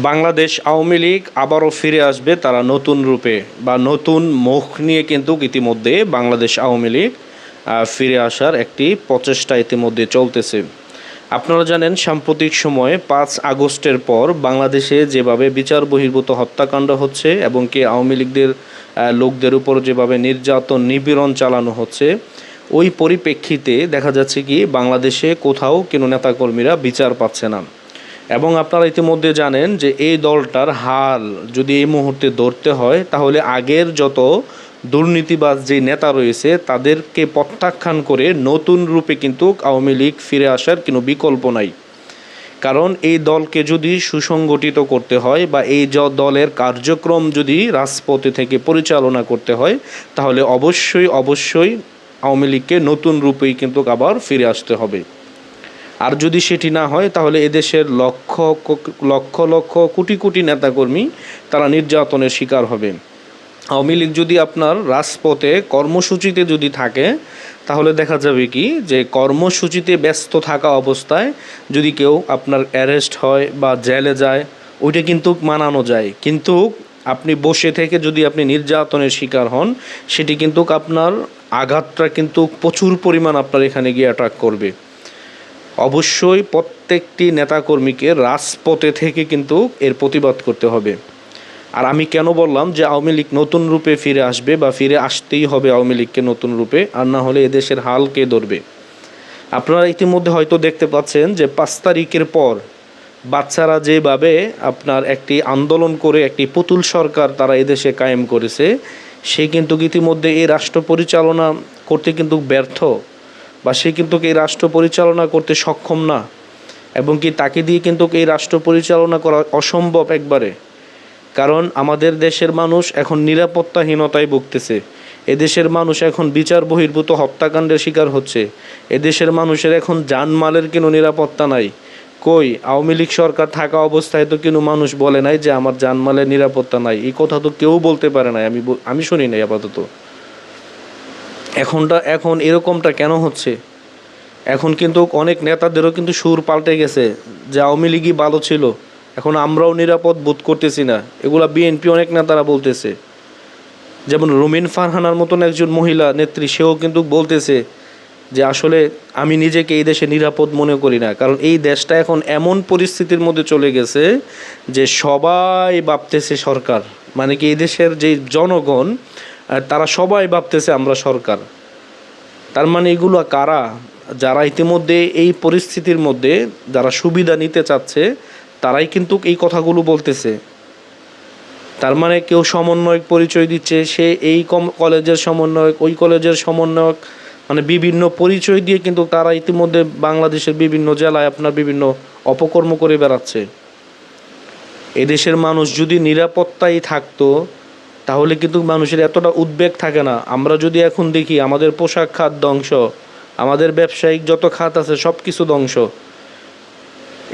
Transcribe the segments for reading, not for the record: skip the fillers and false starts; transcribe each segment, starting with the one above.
বাংলাদেশ আওয়ামী লীগ আবারও ফিরে আসবে তারা নতুন রূপে বা নতুন মুখ নিয়ে, কিন্তু ইতিমধ্যে বাংলাদেশ আওয়ামী লীগ ফিরে আসার একটি প্রচেষ্টা ইতিমধ্যে চলতেছে। আপনারা জানেন সাম্প্রতিক সময়ে 5 আগস্টের পর বাংলাদেশে যেভাবে বিচার বহির্ভূত হত্যাকাণ্ড হচ্ছে এবং কি আওয়ামী লীগদের লোকদের উপর যেভাবে নির্যাতন নিপীড়ন চালানো হচ্ছে, ওই পরিপ্রেক্ষিতে দেখা যাচ্ছে কি বাংলাদেশে কোথাও কোনো নেতাকর্মীরা বিচার পাচ্ছে না। এবং আপনারা ইতিমধ্যে জানেন যে এই দলটার হাল যদি এই মুহূর্তে ধরতে হয়, তাহলে আগের যত দুর্নীতিবাজ যে নেতা রয়েছে তাদেরকে প্রত্যাখ্যান করে নতুন রূপে কিন্তু আওয়ামী লীগ ফিরে আসার কোনো বিকল্প নাই। কারণ এই দলকে যদি সুসংগঠিত করতে হয় বা এই দলের কার্যক্রম যদি রাজপথে থেকে পরিচালনা করতে হয়, তাহলে অবশ্যই আওয়ামী লীগকে নতুন রূপেই কিন্তু আবার ফিরে আসতে হবে। আর যদি সেটি না হয়, তাহলে এদেশের লক্ষ লক্ষ কোটি কোটি নেতাকর্মী তারা নির্যাতনের শিকার হবে। আওয়ামী লীগ যদি আপনার রাজপথে কর্মসূচিতে যদি থাকে, তাহলে দেখা যাবে কি যে কর্মসূচিতে ব্যস্ত থাকা অবস্থায় যদি কেউ আপনার অ্যারেস্ট হয় বা জেলে যায়, ওইটা কিন্তু মানানো যায়। কিন্তু আপনি বসে থেকে যদি আপনি নির্যাতনের শিকার হন, সেটি কিন্তু আপনার আঘাতটা কিন্তু প্রচুর পরিমাণ আপনার এখানে গিয়ে অ্যাট্রাক্ট করবে। অবশ্যই প্রত্যেকটি নেতাকর্মীকে রাজপথে থেকে কিন্তু এর প্রতিবাদ করতে হবে। আর আমি কেন বললাম যে আওয়ামী লীগ নতুন রূপে ফিরে আসবে বা ফিরে আসতেই হবে আওয়ামী লীগকে নতুন রূপে, আর না হলে এদেশের হাল কে ধরবে? আপনারা ইতিমধ্যে হয়তো দেখতে পাচ্ছেন যে 5 তারিখের পর বাচ্চারা যেভাবে আপনার একটি আন্দোলন করে একটি পুতুল সরকার তারা এদেশে কায়েম করেছে, সে কিন্তু ইতিমধ্যে এই রাষ্ট্র পরিচালনা করতে কিন্তু ব্যর্থ, বা সে কিন্তু এই রাষ্ট্র পরিচালনা করতে সক্ষম না, এবং কি তাকে দিয়ে কিন্তু এই রাষ্ট্র পরিচালনা করা অসম্ভব একবারে। কারণ আমাদের দেশের মানুষ এখন নিরাপত্তাহীনতায় ভুগতেছে। এদেশের মানুষ এখন বিচার বহির্ভূত হত্যাকাণ্ডের শিকার হচ্ছে। এদেশের মানুষের এখন জানমালের কোনো নিরাপত্তা নাই। কই আওয়ামী লীগ সরকার থাকা অবস্থায় তো কোনো মানুষ বলে নাই যে আমার জানমালের নিরাপত্তা নাই। এই কথা তো কেউ বলতে পারে নাই, আমি শুনি নাই আপাতত। এখন এরকমটা কেন হচ্ছে? এখন কিন্তু অনেক নেতাদেরও কিন্তু সুর পাল্টে গেছে যে আওয়ামী লীগই ভালো ছিল, এখন আমরাও নিরাপদ বোধ করতেছি না। এগুলা বিএনপি অনেক নেতারা বলতেছে। যেমন রুমিন ফারহানার মতন একজন মহিলা নেত্রী, সেও কিন্তু বলতেছে যে আসলে আমি নিজেকে এই দেশে নিরাপদ মনে করি না। কারণ এই দেশটা এখন এমন পরিস্থিতির মধ্যে চলে গেছে যে সবাই ভাবতেছে সরকার, মানে কি এই দেশের যে জনগণ তারা সবাই ভাবতেছে আমরা সরকার। তার মানে এগুলো কারা? যারা ইতিমধ্যে এই পরিস্থিতির মধ্যে যারা সুবিধা নিতে চাচ্ছে, তারাই কিন্তু এই কথাগুলো বলতেছে। তার মানে কেউ সমন্বয়ক পরিচয় দিচ্ছে, সে এই কলেজের সমন্বয়ক, ওই কলেজের সমন্বয়ক, মানে বিভিন্ন পরিচয় দিয়ে কিন্তু তারা ইতিমধ্যে বাংলাদেশের বিভিন্ন জেলায় আপনার বিভিন্ন অপকর্ম করে বেড়াচ্ছে। এদেশের মানুষ যদি নিরাপত্তায় থাকতো, তাহলে কিন্তু মানুষের এতটা উদ্বেগ থাকে না। আমরা যদি এখন দেখি আমাদের পোশাক খাত ধ্বংস, আমাদের ব্যবসায়িক যত খাত আছে সব কিছু ধ্বংস।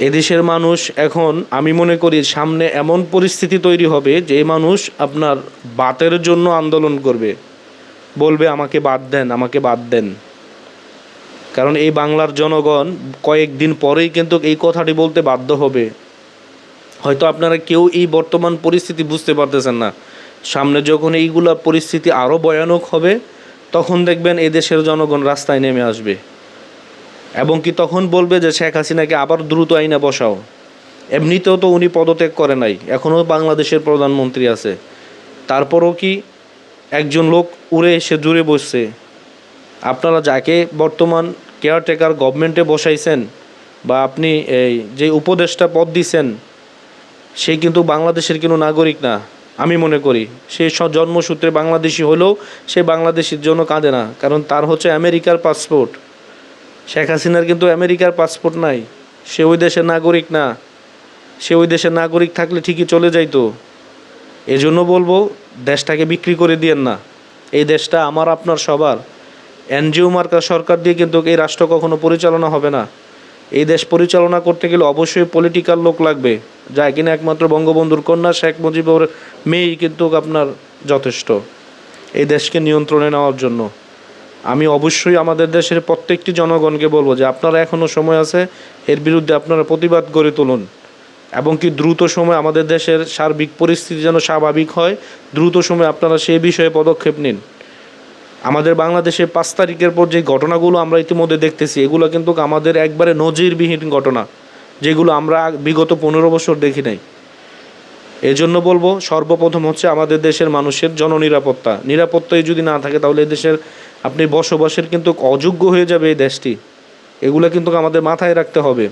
এদেশের মানুষ এখন আমি মনে করি সামনে এমন পরিস্থিতি তৈরি হবে যে মানুষ আপনার বাতের জন্য আন্দোলন করবে, বলবে আমাকে বাদ দেন, আমাকে বাদ দেন। কারণ এই বাংলার জনগণ কয়েকদিন পরেই কিন্তু এই কথাটি বলতে বাধ্য হবে। হয়তো আপনারা কেউ এই বর্তমান পরিস্থিতি বুঝতে পারতেছেন না। সামনে যখন এইগুলা পরিস্থিতি আরও ভয়ানক হবে, তখন দেখবেন এদেশের জনগণ রাস্তায় নেমে আসবে এবং কি তখন বলবে যে শেখ হাসিনাকে আবার দ্রুত আইনা বসাও। এমনিতেও তো উনি পদত্যাগ করে নাই, এখনও বাংলাদেশের প্রধানমন্ত্রী আছে। তারপরও কি একজন লোক উড়ে এসে জুড়ে বসছে। আপনারা যাকে বর্তমান কেয়ারটেকার গভর্নমেন্টে বসাইছেন বা আপনি এই যে উপদেষ্টা পদ দিছেন, সে কিন্তু বাংলাদেশের কোনো নাগরিক না। আমি মনে করি সে জন্মসূত্রে বাংলাদেশি হলেও সে বাংলাদেশের জন্য কাঁদে না, কারণ তার হচ্ছে আমেরিকার পাসপোর্ট। শেখ হাসিনার কিন্তু আমেরিকার পাসপোর্ট নাই, সে ওই দেশের নাগরিক না। সে ওই দেশের নাগরিক থাকলে ঠিকই চলে যাইতো। এজন্য বলবো দেশটাকে বিক্রি করে দিয়েন না। এই দেশটা আমার আপনার সবার। এনজিও মার্কা সরকার দিয়ে কিন্তু এই রাষ্ট্র কখনো পরিচালনা হবে না। এই দেশ পরিচালনা করতে গেলে অবশ্যই পলিটিক্যাল লোক লাগবে, যা কিনা একমাত্র বঙ্গবন্ধুর কন্যা শেখ মুজিবুর মেয়েই কিন্তু আপনার যথেষ্ট এই দেশকে নিয়ন্ত্রণে নেওয়ার জন্য। আমি অবশ্যই আমাদের দেশের প্রত্যেকটি জনগণকে বলবো যে আপনারা এখনও সময় আছে, এর বিরুদ্ধে আপনারা প্রতিবাদ গড়ে তুলুন। এবং কি দ্রুত সময় আমাদের দেশের সার্বিক পরিস্থিতি যেন স্বাভাবিক হয়, দ্রুত সময় আপনারা সেই বিষয়ে পদক্ষেপ নিন। আমাদের বাংলাদেশে 5 তারিখের পর যে ঘটনাগুলো আমরা ইতিমধ্যে দেখতেছি, এগুলো কিন্তু আমাদের একবারে নজিরবিহীন ঘটনা, যেগুলো আমরা বিগত 15 বছর দেখি নাই। এজন্য বলবো, সর্বপ্রথম হচ্ছে আমাদের দেশের মানুষের জননিরাপত্তা। নিরাপত্তাই যদি না থাকে তাহলে এই দেশের আপনি বসবাসের কিন্তু অযোগ্য হয়ে যাবে এই দেশটি। এগুলো কিন্তু আমাদের মাথায় রাখতে হবে।